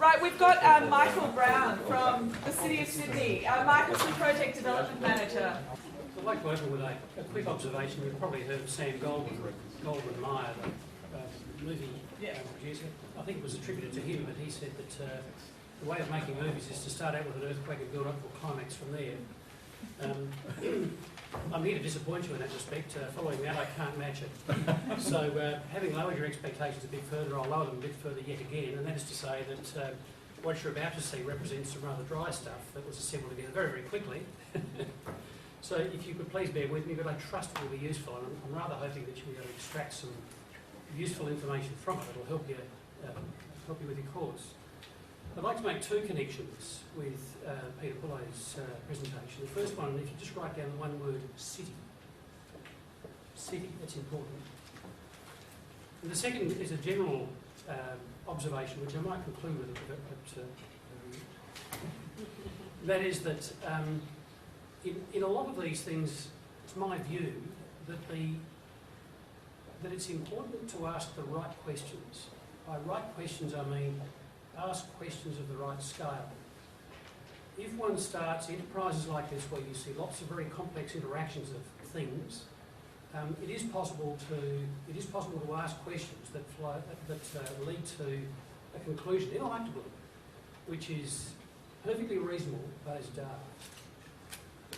Right, we've got Michael Brown from the City of Sydney. Michael's the Project Development Manager. I'd like to open with a quick observation. You've probably heard of Sam Goldwyn Mayer, the movie producer. I think it was attributed to him, but he said that the way of making movies is to start out with an earthquake and build up to a climax from there. I'm here to disappoint you in that respect. Following that, I can't match it. So having lowered your expectations a bit further, I'll lower them a bit further yet again, and that is to say that what you're about to see represents some rather dry stuff that was assembled together very, very quickly. So if you could please bear with me, but I trust it will be useful, and I'm rather hoping that you'll be able to extract some useful information from it that will help you with your course. I'd like to make two connections with Peter Pulle's presentation. The first one, if you just write down the one word, city. City, that's important. And the second is a general observation, which I might conclude with, but that is that in a lot of these things, it's my view that it's important to ask the right questions. By right questions, I mean ask questions of the right scale. If one starts enterprises like this, where you see lots of very complex interactions of things, it is possible to ask questions that lead to a conclusion, ineluctable, which is perfectly reasonable but is daft.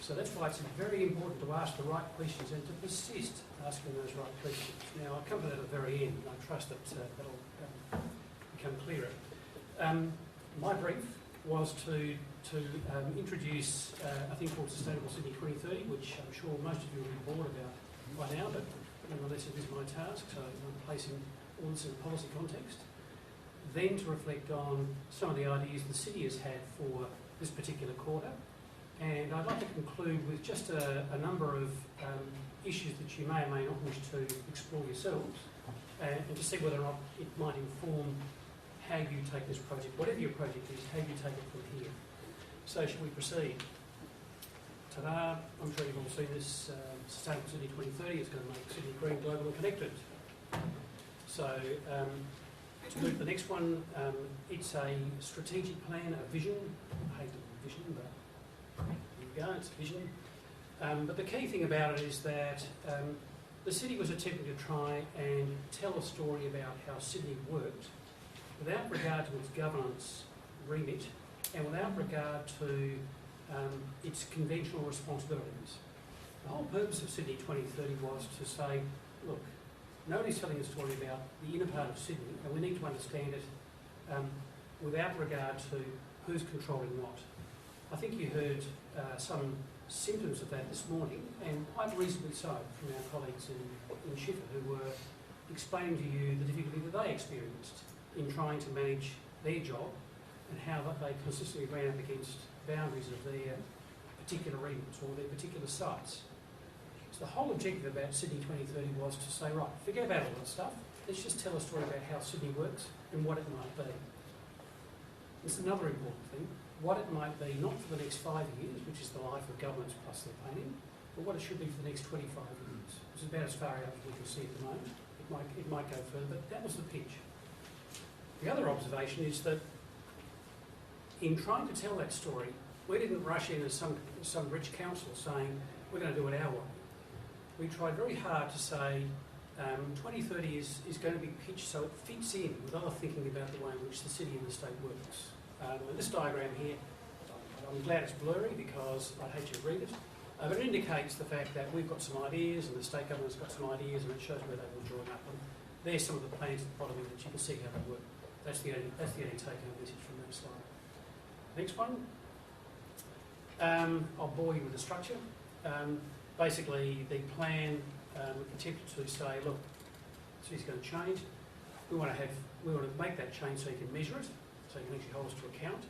So that's why it's very important to ask the right questions and to persist asking those right questions. Now, I'll come to that at the very end, and I trust that that'll become clearer. My brief was to introduce a thing called Sustainable Sydney 2030, which I'm sure most of you will be bored about by now, but nonetheless it is my task, so I'm placing all this in a policy context. Then to reflect on some of the ideas the city has had for this particular quarter. And I'd like to conclude with just a number of issues that you may or may not wish to explore yourselves, and to see whether or not it might inform how you take this project, whatever your project is, how you take it from here. So shall we proceed? Ta-da! I'm sure you've all seen this Sustainable Sydney 2030. It's going to make Sydney green, global and connected. So to move to the next one, it's a strategic plan, a vision. I hate the vision, but here we go, it's a vision. But the key thing about it is that the city was attempting to try and tell a story about how Sydney worked without regard to its governance remit and without regard to its conventional responsibilities. The whole purpose of Sydney 2030 was to say, look, nobody's telling a story about the inner part of Sydney, and we need to understand it without regard to who's controlling what. I think you heard some symptoms of that this morning, and quite reasonably so, from our colleagues in Schiffer, who were explaining to you the difficulty that they experienced in trying to manage their job and how they consistently ran up against boundaries of their particular remits or their particular sites. So the whole objective about Sydney 2030 was to say, right, forget about all that stuff, let's just tell a story about how Sydney works and what it might be. It's another important thing. What it might be, not for the next 5 years, which is the life of governments plus their planning, but what it should be for the next 25 years, which is about as far out as we can see at the moment. It might go further, but that was the pitch. The other observation is that in trying to tell that story, we didn't rush in as some rich council saying, we're going to do it our way. We tried very hard to say 2030 is going to be pitched so it fits in with other thinking about the way in which the city and the state works. This diagram here, I'm glad it's blurry because I'd hate you to read it, but it indicates the fact that we've got some ideas and the state government's got some ideas, and it shows where they will join up. And there's some of the plans at the bottom that you can see how they work. That's the only take-home message from that slide. Next one. I'll bore you with the structure. Basically, the plan attempted to say, look, city's going to change. We want to make that change so you can measure it, so you can actually hold us to account.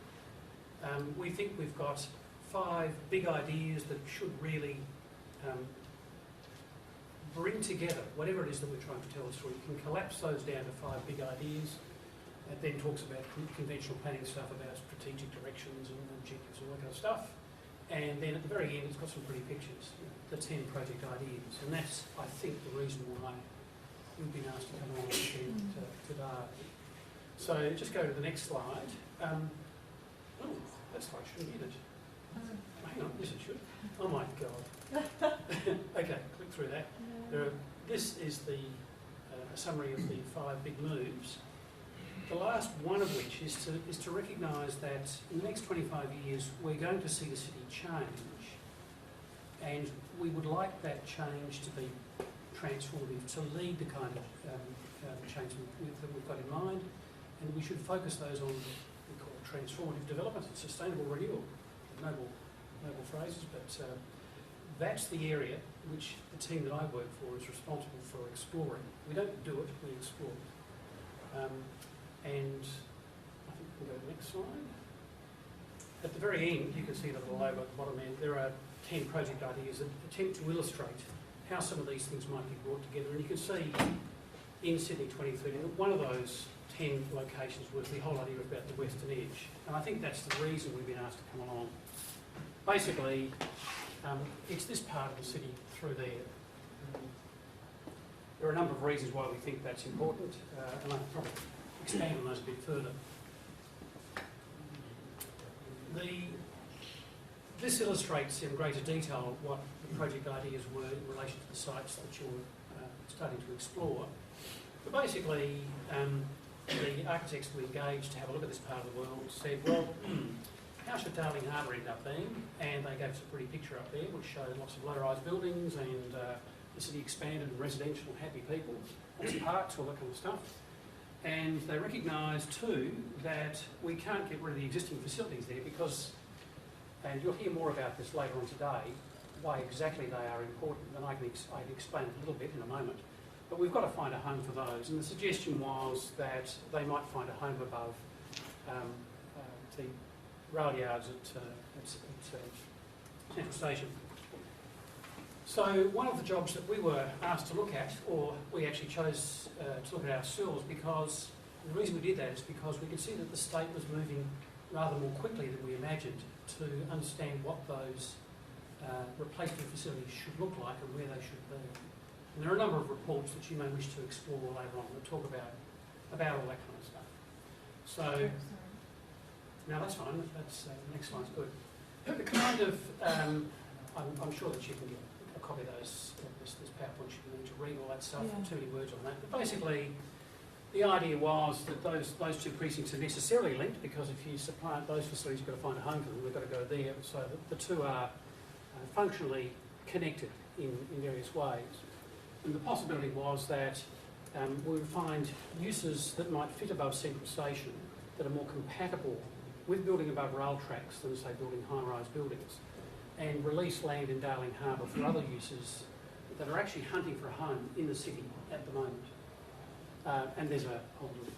We think we've got 5 big ideas that should really bring together whatever it is that we're trying to tell a story. You can collapse those down to 5 big ideas. It then talks about conventional planning stuff, about strategic directions and objectives, all that kind of stuff. And then at the very end, it's got some pretty pictures, the 10 project ideas. And that's, I think, the reason why we've been asked to come along today. So just go to the next slide. Oh, that slide shouldn't get it. Hang on, yes it should. Oh my God. Okay, click through that. This is the summary of the 5 big moves. The last one of which is to recognise that in the next 25 years we're going to see the city change, and we would like that change to be transformative, to lead the kind of change that we've got in mind, and we should focus those on what we call transformative development and sustainable renewal. Noble phrases, but that's the area which the team that I work for is responsible for exploring. We don't do it, we explore it. And I think we'll go to the next slide. At the very end, you can see the little logo at the bottom end, there are 10 project ideas that attempt to illustrate how some of these things might be brought together. And you can see in Sydney 2030, one of those 10 locations was the whole idea about the Western Edge. And I think that's the reason we've been asked to come along. Basically, it's this part of the city through there. There are a number of reasons why we think that's important, and I'll probably expand on those a bit further. This illustrates in greater detail what the project ideas were in relation to the sites that you're starting to explore. But basically, the architects we engaged to have a look at this part of the world said, well, how should Darling Harbour end up being? And they gave us a pretty picture up there which showed lots of low-rise buildings and the city expanded and residential, happy people, lots of parks, all that kind of stuff. And they recognised too that we can't get rid of the existing facilities there because, and you'll hear more about this later on today, why exactly they are important, and I can explain it a little bit in a moment. But we've got to find a home for those, and the suggestion was that they might find a home above the rail yards at Central Station. So one of the jobs that we were asked to look at, or we actually chose to look at ourselves, because the reason we did that is because we could see that the state was moving rather more quickly than we imagined to understand what those replacement facilities should look like and where they should be. And there are a number of reports that you may wish to explore later on. We'll talk about all that kind of stuff. So, no, that's fine. That's the next slide's good. The kind of, I'm sure that you can get a copy of those, this PowerPoint. You need to read all that stuff. Yeah. Too many words on that. But basically, the idea was that those two precincts are necessarily linked, because if you supplant those facilities, you've got to find a home for them. They've got to go there, so that the two are functionally connected in various ways. And the possibility was that we would find uses that might fit above Central Station that are more compatible with building above rail tracks than, say, building high-rise buildings, and release land in Darling Harbour for other uses that are actually hunting for a home in the city at the moment. And there's a whole lot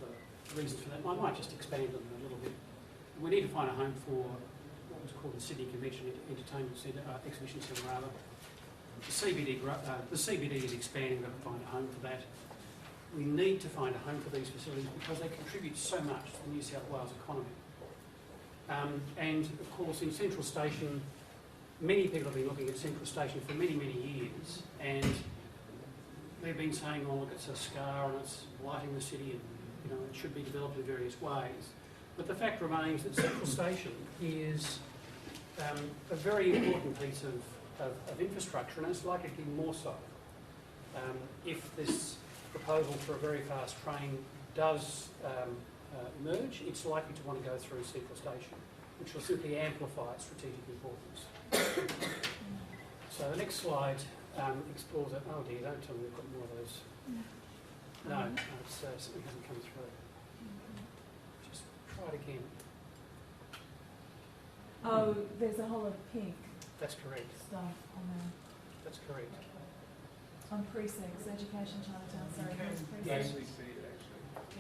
of reasons for that. I might just expand on them a little bit. We need to find a home for what was called the Sydney Convention Entertainment Centre, Exhibition Centre rather. The CBD is expanding. We've got to find a home for that. We need to find a home for these facilities because they contribute so much to the New South Wales economy. And of course, in Central Station, many people have been looking at Central Station for many, many years, and they've been saying, "Oh, look, it's a scar and it's blighting the city, and it should be developed in various ways." But the fact remains that Central Station is a very important piece of infrastructure, and it's likely to be more so. If this proposal for a very fast train does emerge, it's likely to want to go through Central Station, which will simply amplify its strategic importance. So the next slide explores it. Oh dear, don't tell me we've got more of those. No, something hasn't come through. Just try it again. Oh, there's a whole lot of pink That's correct. stuff on there. That's correct. On precincts, education, Chinatown, sorry, those Yes. precincts.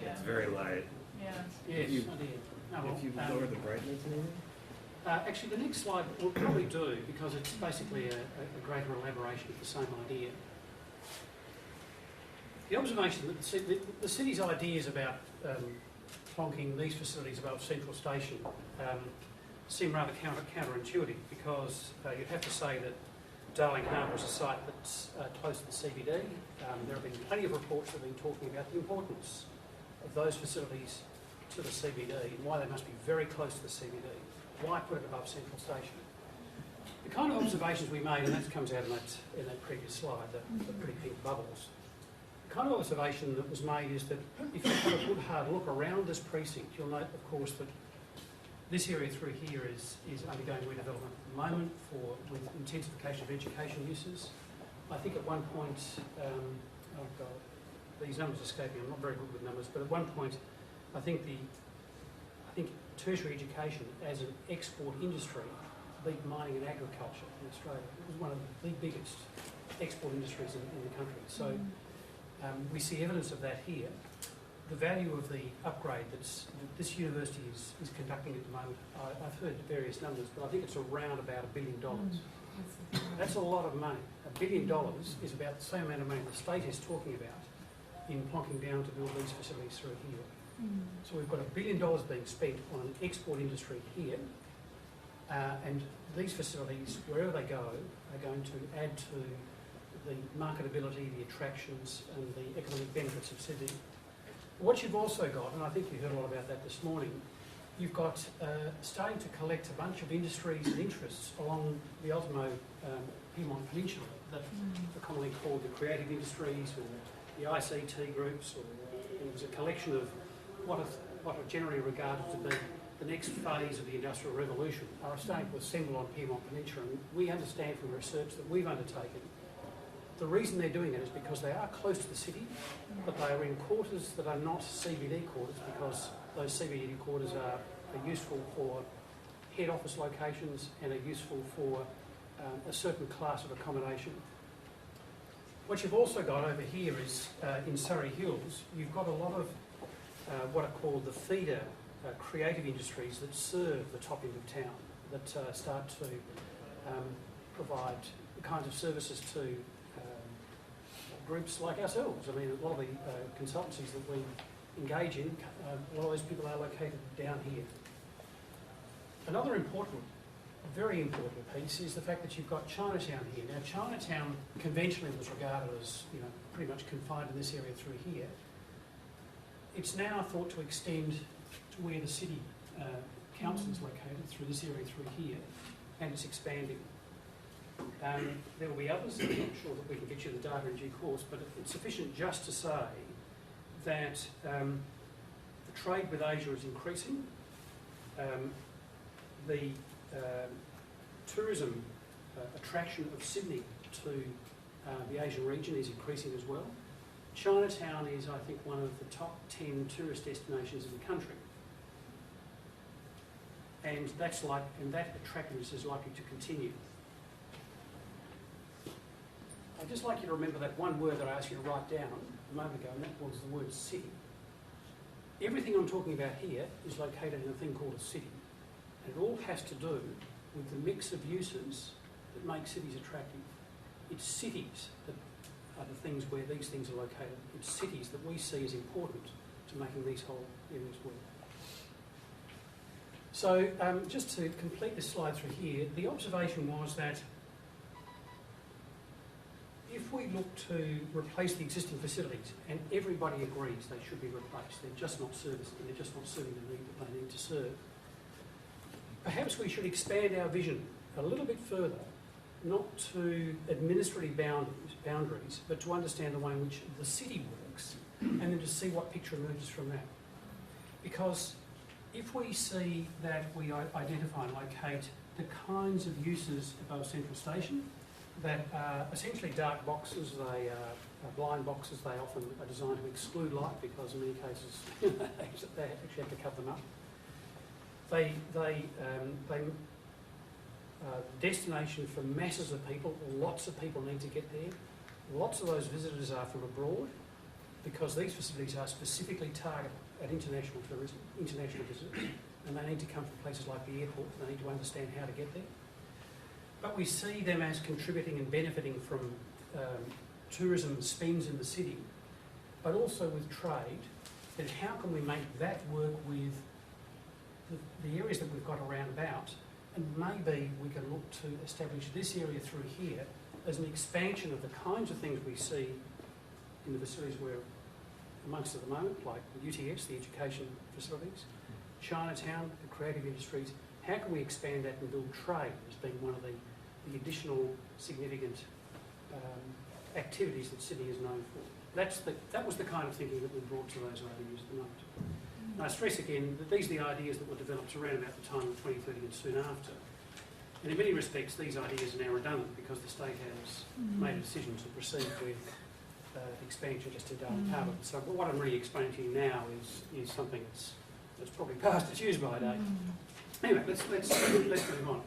Yeah. It's very light. Yeah. Yes, you- I did. Oh, well, If you lower the brightness and everything. actually, the next slide we'll probably do, because it's basically a greater elaboration of the same idea. The observation that the city's ideas about plonking these facilities above Central Station seem rather counterintuitive, because you'd have to say that Darling Harbour is a site that's close to the CBD. There have been plenty of reports that have been talking about the importance of those facilities to the CBD and why they must be very close to the CBD. Why put it above Central Station? The kind of observations we made, and that comes out in that previous slide, the pretty pink bubbles. The kind of observation that was made is that if you have a good hard look around this precinct, you'll note, of course, that this area through here is undergoing redevelopment at the moment with intensification of education uses. I think at one point, oh God, these numbers escape me, I'm not very good with numbers, but at one point, I think tertiary education as an export industry beat mining and agriculture in Australia. It was one of the biggest export industries in the country. So we see evidence of that here. The value of the upgrade that this university is conducting at the moment, I've heard various numbers, but I think it's around about $1 billion. That's a lot of money. $1 billion is about the same amount of money the state is talking about in plonking down to build these facilities through here. So we've got $1 billion being spent on an export industry here, and these facilities, wherever they go, are going to add to the marketability, the attractions and the economic benefits of Sydney. What you've also got, and I think you heard a lot about that this morning, you've got starting to collect a bunch of industries and interests along the Osmo Piedmont Peninsula that are commonly called the creative industries or the ICT groups, or it was a collection of what are generally regarded to be the next phase of the Industrial Revolution are starting to assemble on Piedmont Peninsula. And we understand from research that we've undertaken, the reason they're doing it is because they are close to the city, but they are in quarters that are not CBD quarters, because those CBD quarters are useful for head office locations and are useful for a certain class of accommodation. What you've also got over here is, in Surrey Hills, you've got a lot of what are called the feeder creative industries that serve the top end of town, that start to provide the kinds of services to groups like ourselves. I mean, a lot of the consultancies that we engage in, a lot of those people are located down here. Another important, very important piece is the fact that you've got Chinatown here. Now, Chinatown conventionally was regarded as, pretty much confined in this area through here. It's now thought to extend to where the city council is located, through this area through here, and it's expanding. There will be others, I'm not sure that we can get you the data in due course, but it's sufficient just to say that the trade with Asia is increasing. The tourism attraction of Sydney to the Asian region is increasing as well. Chinatown is, I think, one of the top 10 tourist destinations in the country. And that attractiveness is likely to continue. I'd just like you to remember that one word that I asked you to write down a moment ago, and that was the word city. Everything I'm talking about here is located in a thing called a city. And it all has to do with the mix of uses that make cities attractive. It's cities that are the things where these things are located. It's cities that we see as important to making these whole areas work. So just to complete this slide through here, the observation was that if we look to replace the existing facilities, and everybody agrees they should be replaced, they're just not serving the need that they need to serve, perhaps we should expand our vision a little bit further, not to administrative boundaries, but to understand the way in which the city works, and then to see what picture emerges from that. Because if we see that we identify and locate the kinds of uses above Central Station that are essentially dark boxes, they are blind boxes, they often are designed to exclude light because in many cases they actually have to cover them up. They destination for masses of people, lots of people need to get there. Lots of those visitors are from abroad because these facilities are specifically targeted at international tourism, international visitors, and they need to come from places like the airport. They need to understand how to get there. But we see them as contributing and benefiting from tourism spends in the city, but also with trade. Then how can we make that work with the areas that we've got around about? And maybe we can look to establish this area through here as an expansion of the kinds of things we see in the facilities we're amongst at the moment, like the UTS, the education facilities, Chinatown, the creative industries. How can we expand that and build trade as being one of the additional significant activities that Sydney is known for? That was the kind of thinking that we brought to those ideas at the moment. And I stress again that these are the ideas that were developed around about the time of 2030 and soon after. And in many respects, these ideas are now redundant because the state has made a decision to proceed with expansion just in Darling Harbour. So what I'm really explaining to you now is something that's probably past its use by date. Anyway, let's move on.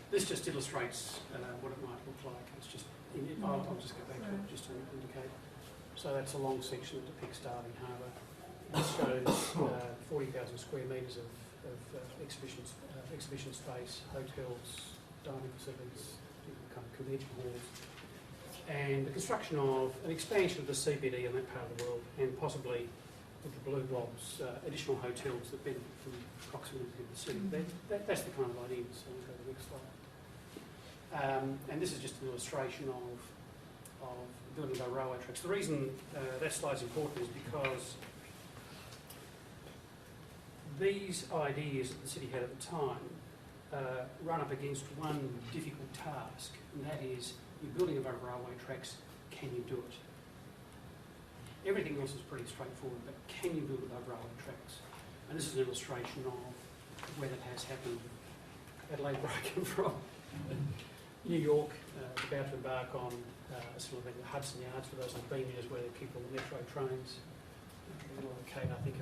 This just illustrates what it might look like. It's just I'll just go back to it just to indicate. So that's a long section that depicts Darling Harbour. This shows 40,000 square metres of exhibition space, hotels, dining facilities, kind of convention halls, and the construction of an expansion of the CBD in that part of the world, and possibly with the blue blobs, additional hotels that benefit from proximity to the city. That's the kind of idea. So we'll go to the next slide. And this is just an illustration of building our railway tracks. The reason that slide's important is because these ideas that the city had at the time run up against one difficult task, and that is you're building above railway tracks, can you do it? Everything else is pretty straightforward, but can you build above railway tracks? And this is an illustration of where that has happened. Adelaide, where I come from. New York, about to embark on a sort of thing, the Hudson Yards, for those who've been there, is where they keep all the metro trains. A little arcade, I think,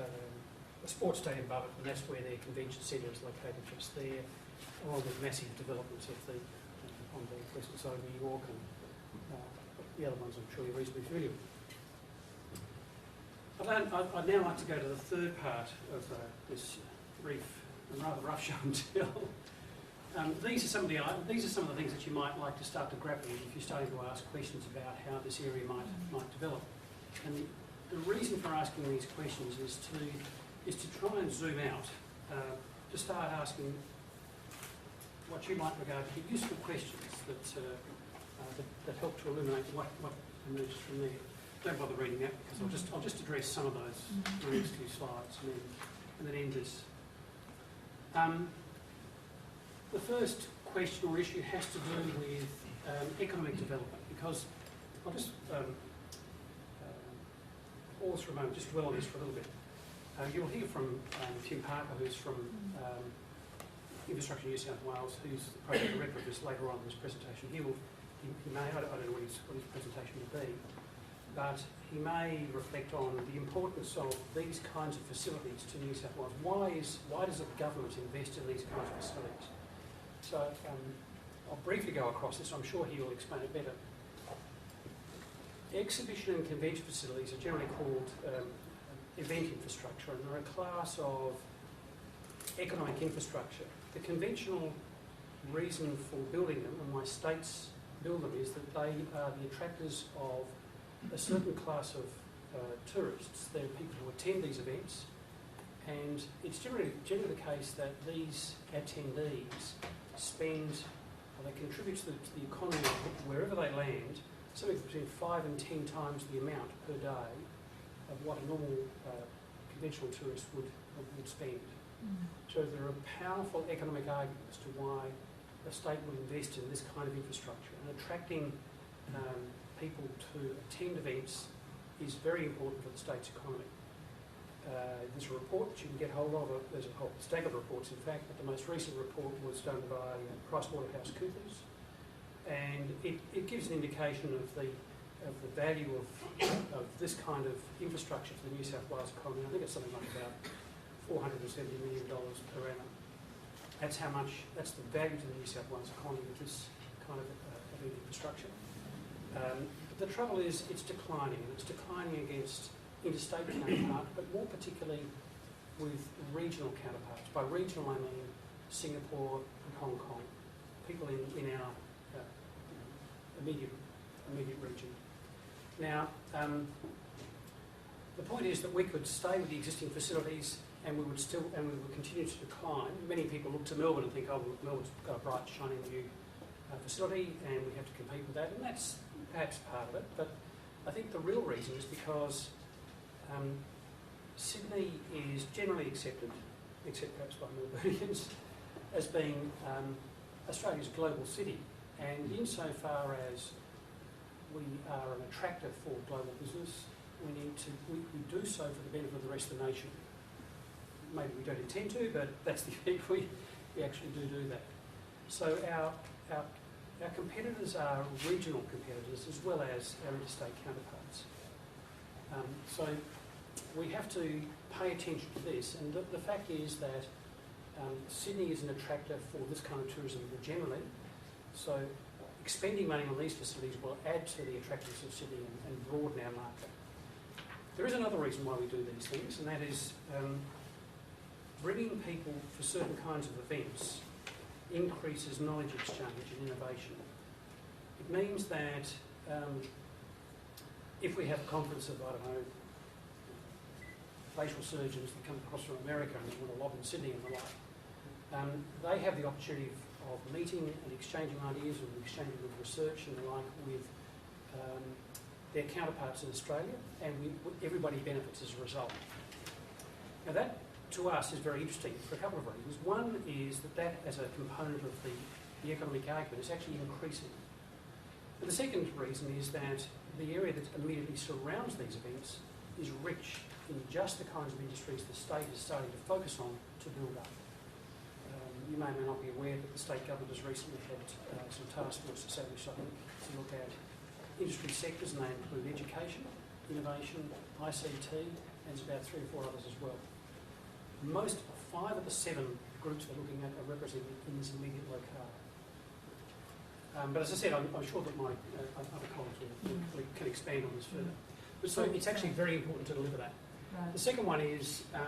a sports stadium above it, and that's where their convention centre is located just there, along with massive developments of on the western side of New York, and the other ones I'm sure you're reasonably familiar with. I'd now like to go to the third part of this brief and rather rough show and tell. These are some of the things that you might like to start to grapple with if you're starting to ask questions about how this area might develop. And the reason for asking these questions is to try and zoom out, to start asking what you might regard to be useful questions that help to illuminate what emerges from there. Don't bother reading that because I'll just address some of those in the next few slides and then end this. The first question or issue has to do with economic development, because I'll just pause for a moment, just dwell on this for a little bit. You'll hear from Tim Parker, who's from Infrastructure New South Wales, who's the project director of this later on in this presentation. He may, I don't know what his presentation will be, but he may reflect on the importance of these kinds of facilities to New South Wales. Why does the government invest in these kinds of facilities? So I'll briefly go across this. I'm sure he will explain it better. Exhibition and convention facilities are generally called event infrastructure, and they're a class of economic infrastructure. The conventional reason for building them, and why states build them, is that they are the attractors of a certain class of tourists. They're people who attend these events, and it's generally the case that these attendees they contribute to the economy of wherever they land, something between 5 and 10 times the amount per day of what a normal conventional tourist would spend. So there are powerful economic arguments to why a state would invest in this kind of infrastructure, and attracting people to attend events is very important for the state's economy. There's a report that you can get hold of. There's a whole stack of reports, in fact, but the most recent report was done by PricewaterhouseCoopers, and it gives an indication of the value of this kind of infrastructure for the New South Wales economy. I think it's something like about $470 million per annum. That's the value to the New South Wales economy of this kind of infrastructure. The trouble is it's declining, and it's declining against interstate counterparts, but more particularly with regional counterparts. By regional I mean Singapore and Hong Kong, people in our immediate region. Now, the point is that we could stay with the existing facilities, and we would continue to decline. Many people look to Melbourne and think, oh, well, Melbourne's got a bright, shining new facility, and we have to compete with that, and that's perhaps part of it. But I think the real reason is because Sydney is generally accepted, except perhaps by Melburnians, as being Australia's global city. And insofar as we are an attractor for global business, we do so for the benefit of the rest of the nation. Maybe we don't intend to, but that's the effect. We actually do that. So our competitors are regional competitors as well as our interstate counterparts. So we have to pay attention to this, and the fact is that Sydney is an attractor for this kind of tourism more generally. So expending money on these facilities will add to the attractiveness of Sydney and broaden our market. There is another reason why we do these things, and that is bringing people for certain kinds of events increases knowledge exchange and innovation. It means that if we have a conference of, I don't know, facial surgeons that come across from America and they want to lob in Sydney and the like, they have the opportunity of meeting and exchanging ideas and exchanging of research and the like with their counterparts in Australia, and everybody benefits as a result. Now that, to us, is very interesting for a couple of reasons. One is that as a component of the economic argument is actually increasing. And the second reason is that the area that immediately surrounds these events is rich in just the kinds of industries the state is starting to focus on to build up. You may or may not be aware that the state government has recently had some task force established, I think, to look at industry sectors, and they include education, innovation, ICT, and there's about 3 or 4 others as well. 5 of the 7 groups we're looking at are represented in this immediate locale. But as I said, I'm sure that my other colleagues can expand on this further. But so it's actually very important to deliver that. Right. The second one is, that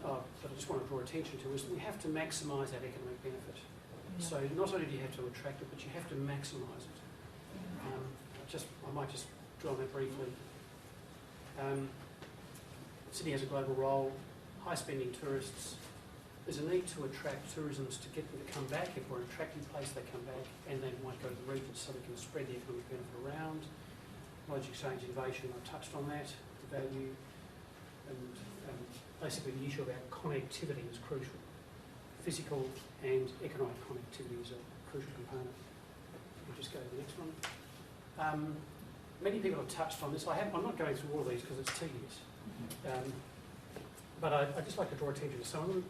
I just want to draw attention to, is that we have to maximise that economic benefit. Yeah. So not only do you have to attract it, but you have to maximise it. I might just draw on that briefly. Sydney has a global role, high-spending tourists. There's a need to attract tourisms to get them to come back. If we're an attractive place, they come back, and they might go to the region so we can spread the economic benefit around. Knowledge exchange, innovation, I've touched on that, the value, and basically the issue about connectivity is crucial. Physical and economic connectivity is a crucial component. We'll just go to the next one. Many people have touched on this. I'm not going through all of these because it's tedious. But I'd just like to draw attention to some of them.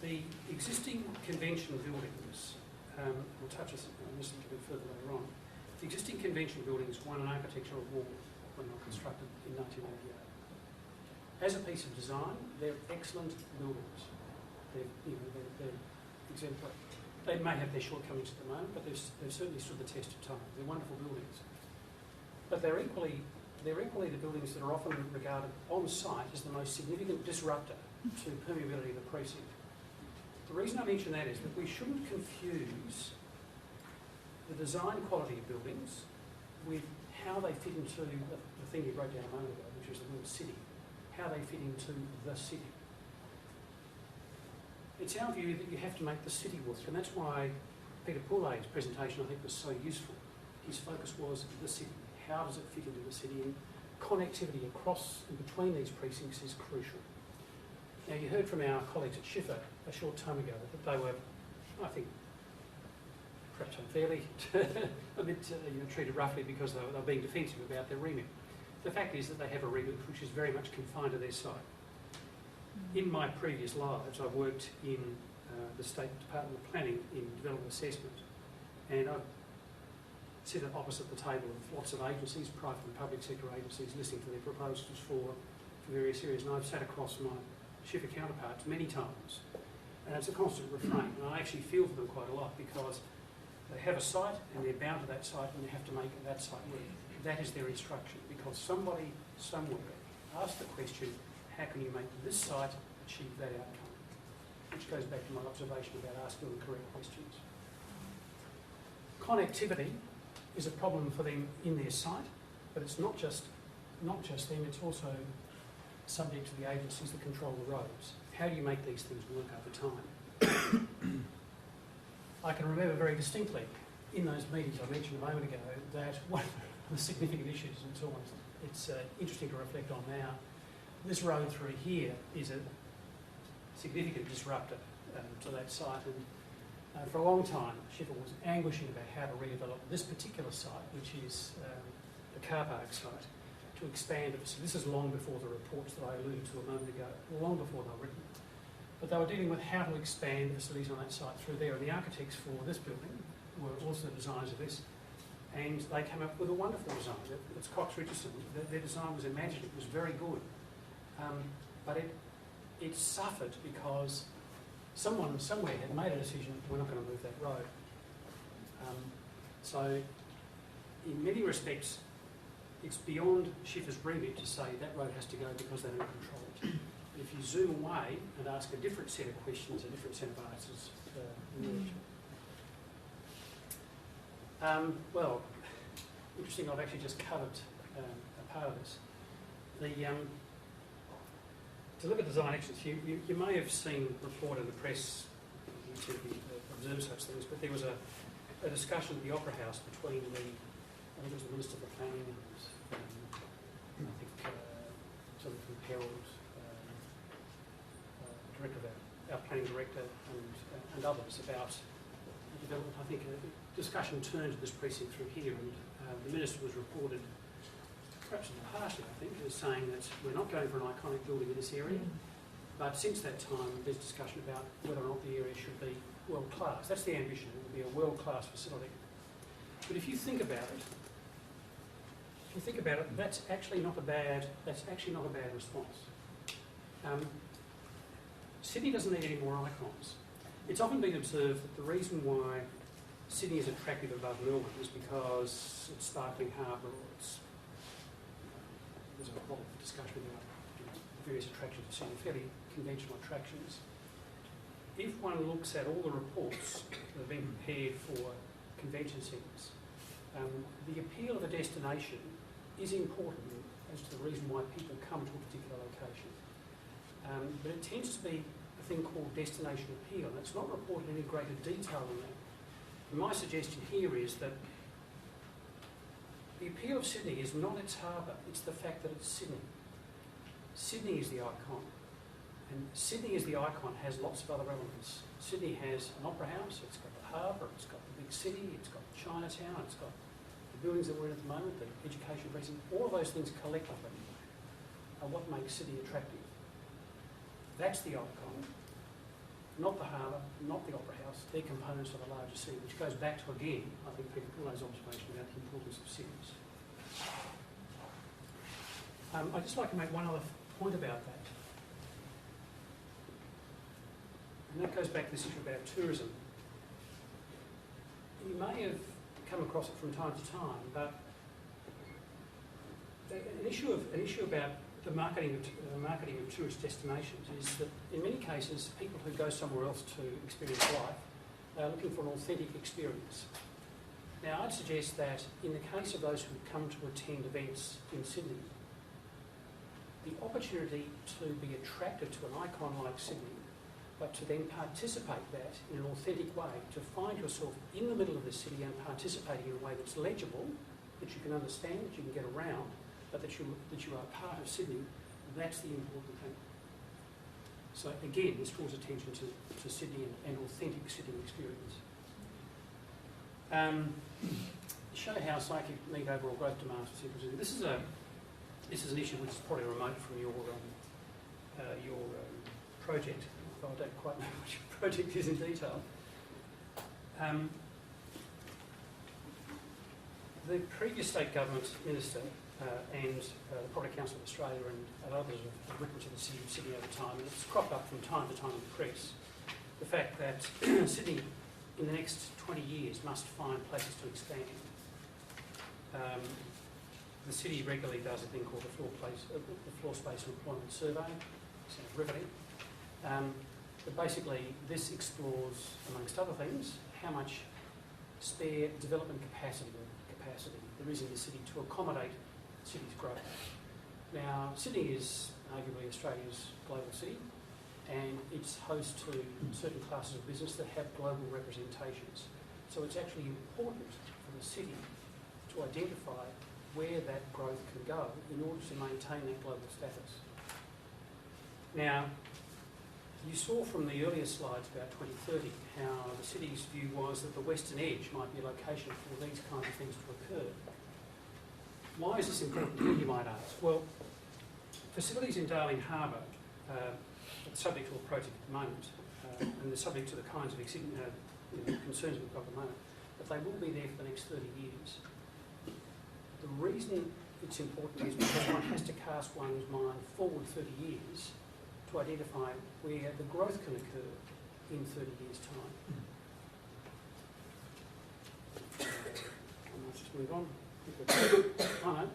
The existing convention buildings, we'll touch on this a little bit further later on. The existing convention buildings won an architectural award when they were constructed in 1988. As a piece of design, they're excellent buildings. They're exemplary. They may have their shortcomings at the moment, but they've certainly stood the test of time. They're wonderful buildings. But they're equally the buildings that are often regarded on site as the most significant disruptor to permeability of the precinct. The reason I mention that is that we shouldn't confuse the design quality of buildings with how they fit into the thing you wrote down a moment ago, which was the word city, how they fit into the city. It's our view that you have to make the city work, and that's why Peter Poulet's presentation, I think, was so useful. His focus was the city. How does it fit into the city? And connectivity across and between these precincts is crucial. Now, you heard from our colleagues at Schiffer a short time ago that they were, I think, perhaps unfairly, a bit treated roughly because they were being defensive about their remit. The fact is that they have a remit which is very much confined to their site. In my previous lives, I've worked in the State Department of Planning in development assessment, and I've sit opposite the table of lots of agencies, private and public sector agencies, listening to their proposals for various areas, and I've sat across my Schiffer counterparts many times, and it's a constant refrain, and I actually feel for them quite a lot because they have a site and they're bound to that site and they have to make that site work. That is their instruction, because somebody somewhere asked the question, how can you make this site achieve that outcome? Which goes back to my observation about asking the correct questions. Connectivity is a problem for them in their site, but it's not just them, it's also subject to the agencies that control the roads. How do you make these things work over time? I can remember very distinctly in those meetings I mentioned a moment ago that one of the significant issues, and it's interesting to reflect on now, this road through here is a significant disruptor to that site, and for a long time Schiffer was anguishing about how to redevelop this particular site, which is the car park site, to expand it. So this is long before the reports that I alluded to a moment ago, long before they were written. But they were dealing with how to expand the facilities on that site through there, and the architects for this building were also designers of this, and they came up with a wonderful design. It's Cox Richardson. Their design was imaginative, it was very good, but it suffered because someone somewhere had made a decision, we're not going to move that road. So in many respects, it's beyond Schiffer's remit to say that road has to go because they don't control it. If you zoom away and ask a different set of questions, a different set of answers emerge. Well, interesting, I've actually just covered a part of this. To look at design actions, you may have seen reported in the press, you tend to observe such things, but there was a discussion at the Opera House between I think it was the Minister for Planning and I think something from Herald, director of our planning director and others about development. I think a discussion turned to this precinct through here, and the Minister was reported, perhaps a little harshly I think, as saying that we're not going for an iconic building in this area, but since that time there's discussion about whether or not the area should be world class. That's the ambition, it will be a world class facility. But if you think about it, that's actually not a bad response. Sydney doesn't need any more icons. It's often been observed that the reason why Sydney is attractive above Melbourne is because it's sparkling harbour, or there's a lot of discussion about various attractions of Sydney, fairly conventional attractions. If one looks at all the reports that have been prepared for convention centres, the appeal of a destination is important as to the reason why people come to a particular location. But it tends to be a thing called destination appeal, and it's not reported in any greater detail than that. And my suggestion here is that the appeal of Sydney is not its harbour, it's the fact that it's Sydney. Sydney is the icon, and Sydney as the icon has lots of other elements. Sydney has an opera house, it's got the harbour, it's got the big city, it's got Chinatown, it's got the buildings that we're in at the moment, the education precinct. All of those things collectively are what makes Sydney attractive. That's the icon, not the harbour, not the opera house. They're components of a larger city, which goes back to, again, I think, Peter Pullo's observation about the importance of cities. I'd just like to make one other point about that. And that goes back to this issue about tourism. You may have come across it from time to time, but an issue about the marketing of tourist destinations is that in many cases people who go somewhere else to experience life are looking for an authentic experience. Now I'd suggest that in the case of those who come to attend events in Sydney, the opportunity to be attracted to an icon like Sydney, but to then participate that in an authentic way, to find yourself in the middle of the city and participating in a way that's legible, that you can understand, that you can get around, but that you are part of Sydney, that's the important thing. So again, this draws attention to Sydney and authentic Sydney experience. Show how psychic meet overall growth demands for central Sydney. This is an issue which is probably remote from your project, though I don't quite know what your project is in detail. The previous state government minister and the Property Council of Australia and others have written to the City of Sydney over time, and it's cropped up from time to time in the press, the fact that Sydney in the next 20 years must find places to expand. The city regularly does a thing called the floor space and employment survey. Sounds riveting. But basically this explores, amongst other things, how much spare development capacity there is in the city to accommodate the city's growth. Now, Sydney is arguably Australia's global city, and it's host to certain classes of business that have global representations. So it's actually important for the city to identify where that growth can go in order to maintain that global status. Now, you saw from the earlier slides about 2030 how the city's view was that the western edge might be a location for these kinds of things to occur. Why is this important, you might ask? Well, facilities in Darling Harbour are subject to a project at the moment, and they're subject to the kinds of concerns we've got at the moment, but they will be there for the next 30 years. The reason it's important is because one has to cast one's mind forward 30 years to identify where the growth can occur in 30 years' time. I might just move on. Oh, no.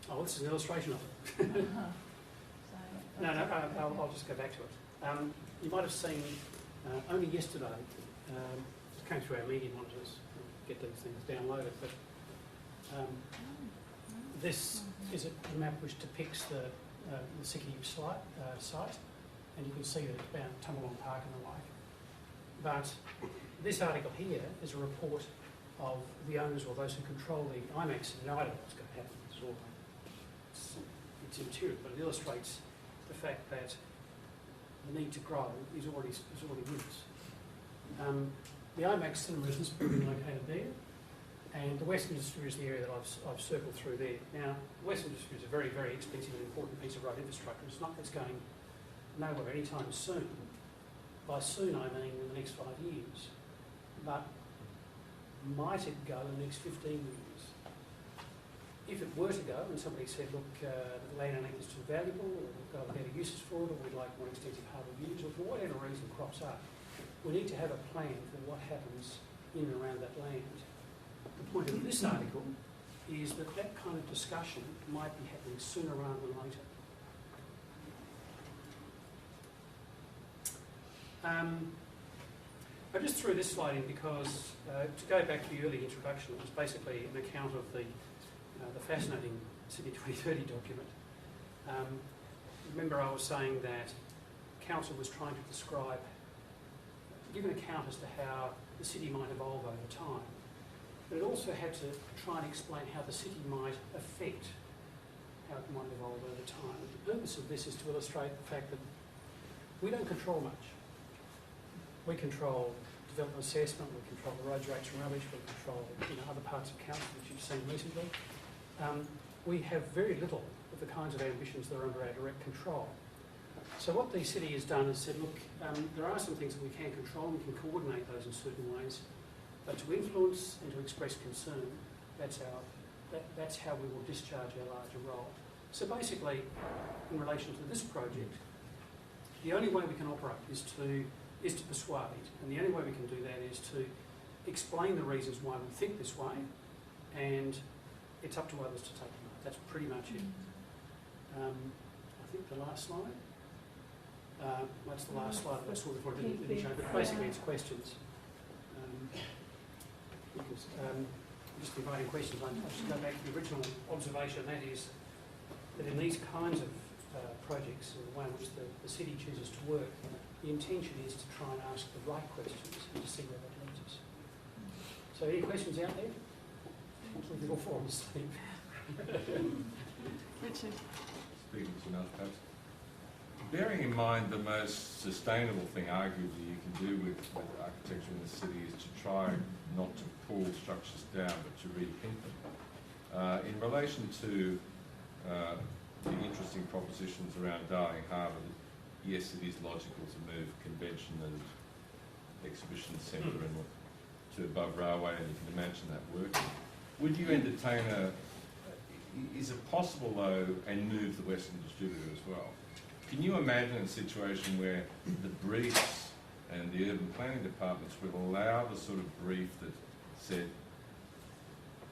Oh, this is an illustration of it. No, I'll just go back to it. You might have seen only yesterday, it came through our media monitors, get these things downloaded, but this is a map which depicts the Sydney site, and you can see that it's bound Tumalong Park and the like. But this article here is a report of the owners or those who control the IMAX in United. What's going to happen? It's immaterial, but it illustrates the fact that the need to grow is already with us. The IMAX cinema is this building located there, and the Western District is the area that I've circled through there. Now, the Western District is a very, very expensive and important piece of road infrastructure. It's going nowhere anytime soon. By soon, I mean in the next 5 years. But might it go in the next 15 years? If it were to go, and somebody said, look, the land and acres is too valuable, or we've got better uses for it, or we'd like more extensive harbour views, or for whatever reason crops up, we need to have a plan for what happens in and around that land. The point of this article is that that kind of discussion might be happening sooner rather than later. I just threw this slide in because, to go back to the early introduction, it was basically an account of the fascinating Sydney 2030 document. Remember I was saying that Council was trying to give an account as to how the city might evolve over time. But it also had to try and explain how the city might affect how it might evolve over time. And the purpose of this is to illustrate the fact that we don't control much. We control development assessment, we control the roads, rates and rubbish, we control other parts of council which you've seen recently. We have very little of the kinds of ambitions that are under our direct control. So what the city has done is said, look, there are some things that we can control, we can coordinate those in certain ways, but to influence and to express concern, that's how we will discharge our larger role. So basically, in relation to this project, the only way we can operate is to persuade, and the only way we can do that is to explain the reasons why we think this way, and it's up to others to take them up. That's pretty much it. I think the last slide. That's the last slide that I saw before I didn't show, but basically it's questions. Just inviting questions. I'll just go back to the original observation, that is that in these kinds of projects, or the way in which the city chooses to work, the intention is to try and ask the right questions and to see where that leads us. So any questions out there? Little forms. Richard. Speaking to another perhaps. Bearing in mind the most sustainable thing arguably you can do with architecture in the city is to try not to pull structures down but to repaint them. In relation to the interesting propositions around Darling Harbour, yes, it is logical to move convention and exhibition centre to above railway, and you can imagine that working. Would you entertain is it possible though, and move the Western Distributor as well? Can you imagine a situation where the briefs and the urban planning departments would allow the sort of brief that said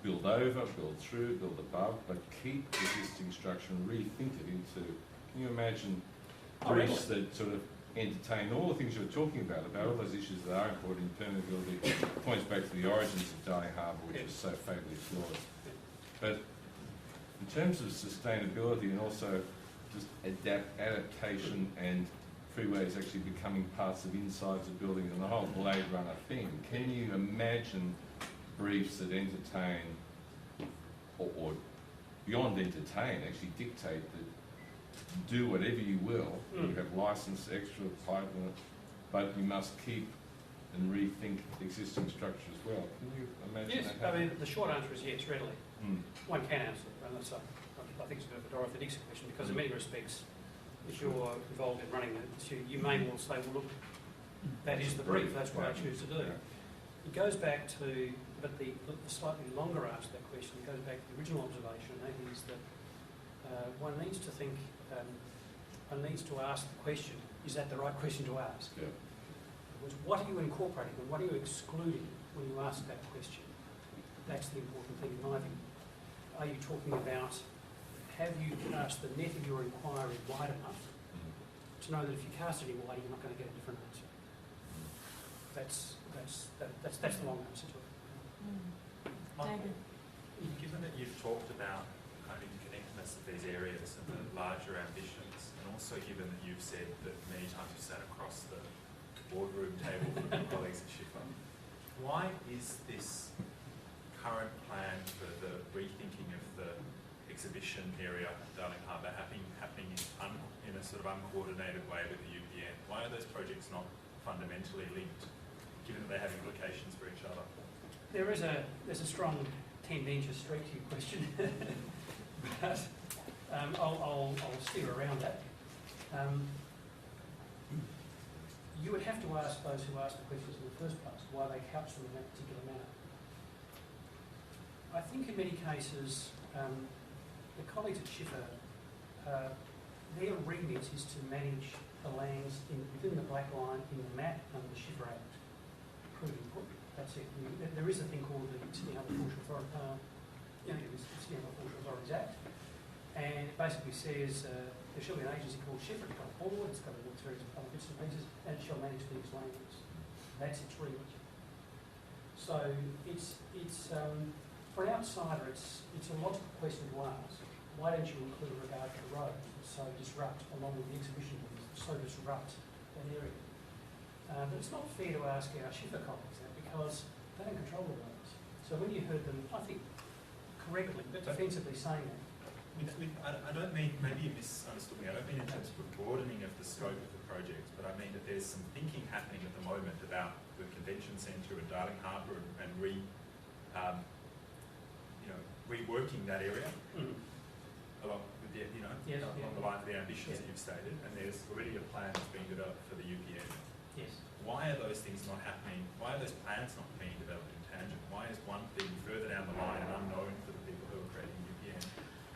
build over, build through, build above, but keep the existing structure and rethink it into, can you imagine briefs that sort of entertain all the things you're talking about all those issues that are important, impermeability, points back to the origins of Darling Harbour, which was so fatally flawed. But in terms of sustainability and also just adaptation and freeways actually becoming parts of insides of buildings and the whole Blade Runner thing. Can you imagine briefs that entertain, or beyond entertain, actually dictate that do whatever you will, you have license, extra pipe, but you must keep and rethink existing structure as well. Can you imagine Yes, that? I mean, the short answer is yes, readily. Mm. One can answer it, and that's I think it's a bit of a Dorothy Dixon question, because in many respects, if you're involved in running it, you may well say, well, look, that is the brief, that's what I choose to do. It goes back to, but the slightly longer answer to that question, it goes back to the original observation, and that is that one needs to think, one needs to ask the question, is that the right question to ask? Yeah. What are you incorporating and what are you excluding when you ask that question? That's the important thing in my view. Are you talking about, have you cast the net of your inquiry wide enough to know that if you cast it in wide, you're not going to get a different answer? That's the long answer to it. David? Given that you've talked about kind of interconnectedness of these areas and the larger ambitions, and also given that you've said that many times you've sat across the boardroom table with your colleagues at Schiffer, why is this current plan for the rethinking of the exhibition area at Darling Harbour happening in a sort of uncoordinated way with the UPN? Why are those projects not fundamentally linked, given that they have implications for each other? There's a strong tendentious street to your question, but I'll steer around that. You would have to ask those who asked the questions in the first place why they couch them in that particular manner. I think in many cases, the colleagues at Schiffer, their remit is to manage the lands within the black line in the map under the Schiffer Act. Proving put, that's it. There is a thing called the Sydney Harbour Forestry Authorities Act, and it basically says there shall be an agency called Schiffer. It's got a board, it's got a series of other bits and pieces, and it shall manage these lands. That's its remit. So it's for an outsider, it's a logical question to ask. Why don't you include regard to the road so disrupt, along with the exhibition, so disrupt that area? But it's not fair to ask our Schiffer colleagues that because they don't control the roads. So when you heard them, I think correctly, but defensively saying that. I don't mean, maybe you misunderstood me, I don't mean in terms of a broadening of the scope of the project, but I mean that there's some thinking happening at the moment about the convention centre and Darling Harbour and reworking that area along with the, along the line of the ambitions that you've stated, and there's already a plan that's being developed for the UPN. Yes. Why are those things not happening? Why are those plans not being developed in tangent? Why is one thing further down the line and unknown for the people who are creating UPN?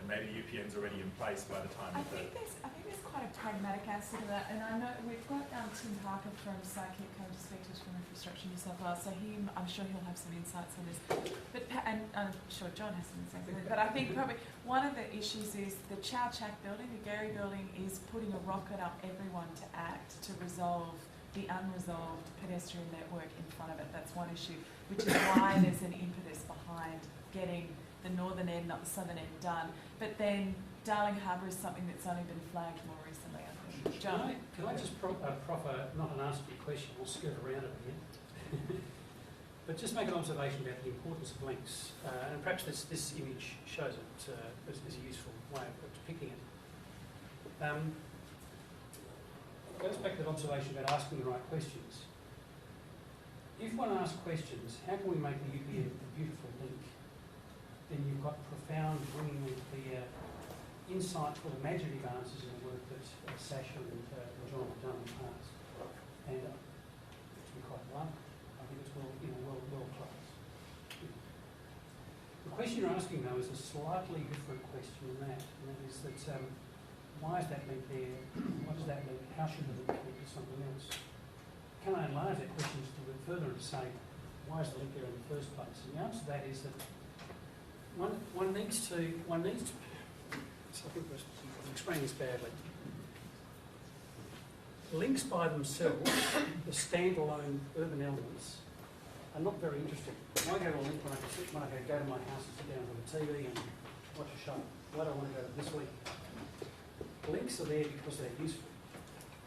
And maybe the UPN's already in place by the time I think there's quite a pragmatic answer to that, and I know we've got Tim Parker from Psychic coming to speak to us from Infrastructure New South Wales, so I'm sure he'll have some insights on this. And I'm sure John has some insights on this. But I think probably one of the issues is the Chow Chak building, the Gary building, is putting a rocket up everyone to act to resolve the unresolved pedestrian network in front of it. That's one issue, which is why there's an impetus behind getting the northern end, not the southern end, done. But then Darling Harbour is something that's only been flagged more recently, I think. John? Can I just proffer, not an answer to your question, we'll skirt around it again, but just make an observation about the importance of links. And perhaps this image shows it as a useful way of depicting it. It goes back to that observation about asking the right questions. If one asks questions, how can we make the UPN a beautiful link? Then you've got profound, ringingly clear, insightful, imaginative answers in the work that Sasha and John have done in the past. And to be quite blunt, I think it's well close. The question you're asking though is a slightly different question than that, and that is that why is that link there? What does that link? How should the link connect to something else? Can I enlarge that question just a bit further and say, why is the link there in the first place? And the answer to that is that one needs to. So I think I'm explaining this badly. Links by themselves, the standalone urban elements, are not very interesting. I go to a link when I go to my house and sit down with a TV and watch a show. Why do I want to go to this link? Links are there because they're useful.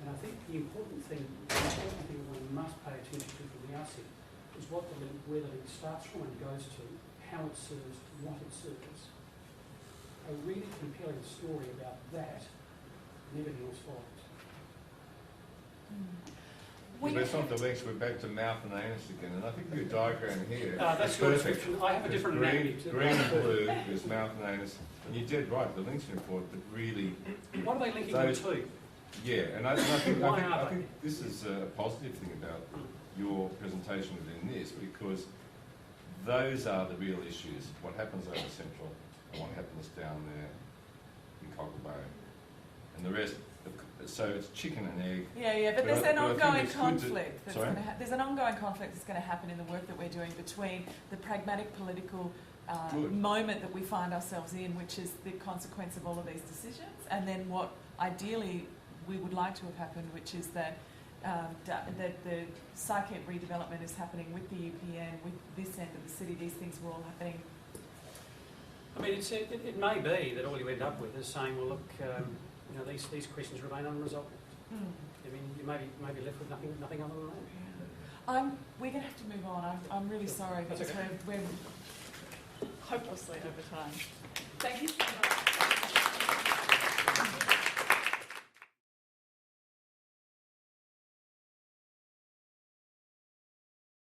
And I think the important thing one must pay attention to from the outset is what the link, where the link starts from and goes to, how it serves, what it serves. A really compelling story about that, and everything else follows. But it's not the links, we're back to mouth and anus again, and I think your diagram here That's is your perfect. description. I have a different Green, anatomy to green and blue is mouth and anus, and you did right, the links are important, but really, What are they linking them to? yeah, and I think, Why I are think this is a positive thing about your presentation within this, because those are the real issues, what happens over Central and what happens down there in Cockle Bay. And the rest, so it's chicken and egg. Yeah, but But there's I- an but I think ongoing it's good to- conflict that's Sorry? going to there's an ongoing conflict that's going to happen in the work that we're doing between the pragmatic political Good. moment that we find ourselves in, which is the consequence of all of these decisions, and then what ideally we would like to have happened, which is that that the psychic redevelopment is happening with the UPN, with this end of the city. These things were all happening. I mean, it may be that all you end up with is saying, well, look, you know, these questions remain unresolved. I mean, you may be left with nothing other than that. We're going to have to move on. I'm really sorry That's because okay. we're hopelessly over time. Thank you so much.